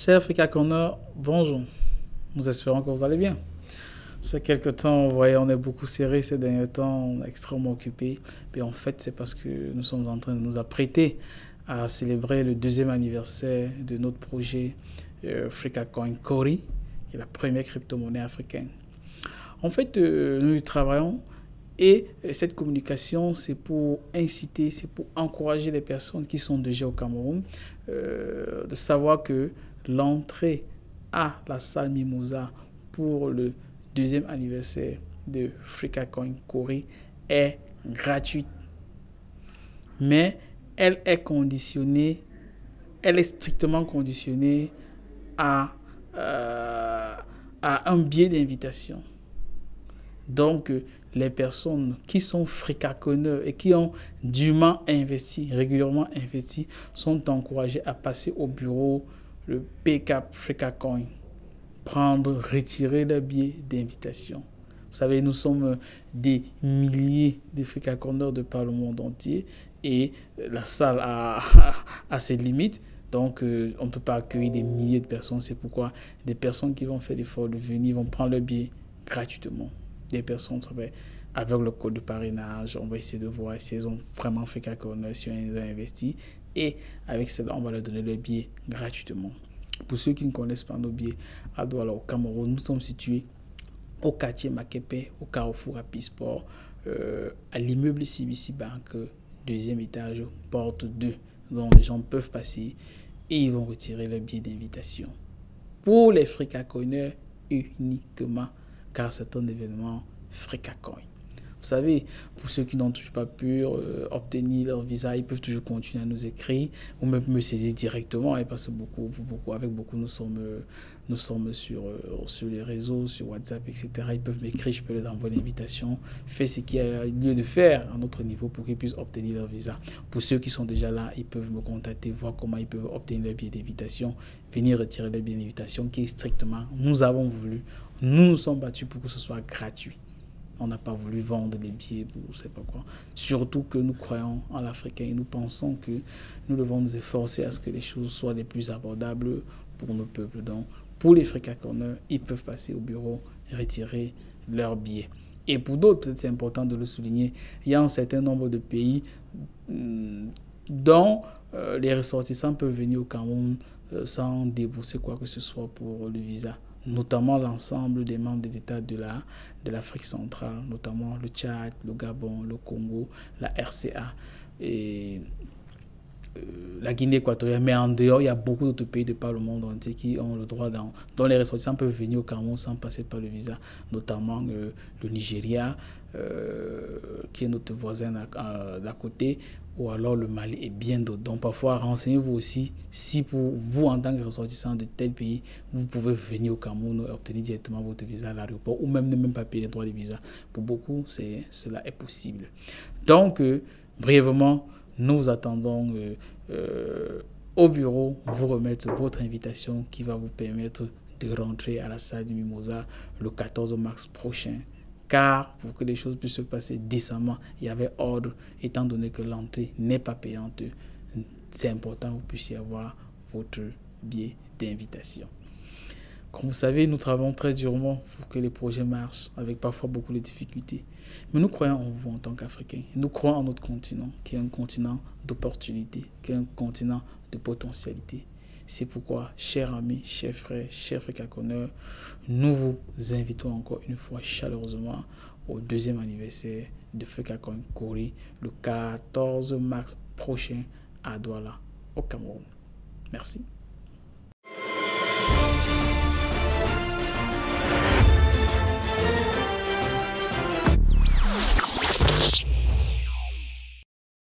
Cher Africa Corner, bonjour. Nous espérons que vous allez bien. Ce quelques temps, vous voyez, on est beaucoup serré ces derniers temps, on est extrêmement occupé. Et en fait, c'est parce que nous sommes en train de nous apprêter à célébrer le 2e anniversaire de notre projet Africa Coin Cori, qui est la première crypto-monnaie africaine. En fait, nous y travaillons et cette communication, c'est pour inciter, c'est pour encourager les personnes qui sont déjà au Cameroun de savoir que l'entrée à la salle Mimosa pour le 2e anniversaire de Africa Coin Cori est gratuite. Mais elle est conditionnée, elle est strictement conditionnée à un biais d'invitation. Donc, les personnes qui sont fricaconneurs et qui ont dûment investi, régulièrement investi, sont encouragées à passer au bureau, le PCAP Fricacoin, retirer le billet d'invitation. Vous savez, nous sommes des milliers de fricaconneurs de par le monde entier et la salle a ses limites. Donc, on ne peut pas accueillir des milliers de personnes. C'est pourquoi des personnes qui vont faire l'effort de venir vont prendre le billet gratuitement. Des personnes avec le code de parrainage, on va essayer de voir si elles ont vraiment fait quelque chose, si elles ont investi. Et avec cela, on va leur donner le billet gratuitement. Pour ceux qui ne connaissent pas nos billets, à Douala, au Cameroun, nous sommes situés au quartier Makepe, au Carrefour Apisport, à l'immeuble CBC Bank, 2e étage, porte 2. Donc les gens peuvent passer et ils vont retirer le billet d'invitation. Pour les fricaconneurs uniquement, car c'est un événement Fricacoin. Vous savez, pour ceux qui n'ont toujours pas pu obtenir leur visa, ils peuvent toujours continuer à nous écrire ou même me saisir directement. Et parce que avec beaucoup, nous sommes sur les réseaux, sur WhatsApp, etc. Ils peuvent m'écrire, je peux leur envoyer l'invitation. Faites ce qu'il y a lieu de faire à notre niveau pour qu'ils puissent obtenir leur visa. Pour ceux qui sont déjà là, ils peuvent me contacter, voir comment ils peuvent obtenir leur billet d'invitation, venir retirer leur billet d'invitation qui est strictement, nous avons voulu, nous nous sommes battus pour que ce soit gratuit. On n'a pas voulu vendre les billets pour je ne sais pas quoi. Surtout que nous croyons en l'Africain et nous pensons que nous devons nous efforcer à ce que les choses soient les plus abordables pour nos peuples. Donc, pour les fricaconneurs, ils peuvent passer au bureau et retirer leurs billets. Et pour d'autres, peut-être c'est important de le souligner, il y a un certain nombre de pays dont les ressortissants peuvent venir au Cameroun sans débourser quoi que ce soit pour le visa. Notamment l'ensemble des membres des États de l'Afrique centrale, notamment le Tchad, le Gabon, le Congo, la RCA et la Guinée équatoriale. Mais en dehors, il y a beaucoup d'autres pays de par le monde entier qui ont le droit, dont les ressortissants peuvent venir au Cameroun sans passer par le visa, notamment le Nigeria, qui est notre voisin d'à côté, ou alors le Mali et bien d'autres. Donc parfois, renseignez-vous aussi si pour vous, en tant que ressortissant de tel pays, vous pouvez venir au Cameroun et obtenir directement votre visa à l'aéroport ou même ne même pas payer les droits de visa. Pour beaucoup, cela est possible. Donc, brièvement, nous attendons au bureau vous remettre votre invitation qui va vous permettre de rentrer à la salle du Mimosa le 14 mars prochain. Car pour que les choses puissent se passer décemment, il y avait ordre, étant donné que l'entrée n'est pas payante, c'est important que vous puissiez avoir votre billet d'invitation. Comme vous savez, nous travaillons très durement pour que les projets marchent, avec parfois beaucoup de difficultés. Mais nous croyons en vous en tant qu'Africains. Nous croyons en notre continent, qui est un continent d'opportunités, qui est un continent de potentialité. C'est pourquoi, chers amis, chers frères, chers fricaconneurs, nous vous invitons encore une fois chaleureusement au 2e anniversaire de Africa Coin Cori, le 14 mars prochain à Douala, au Cameroun. Merci.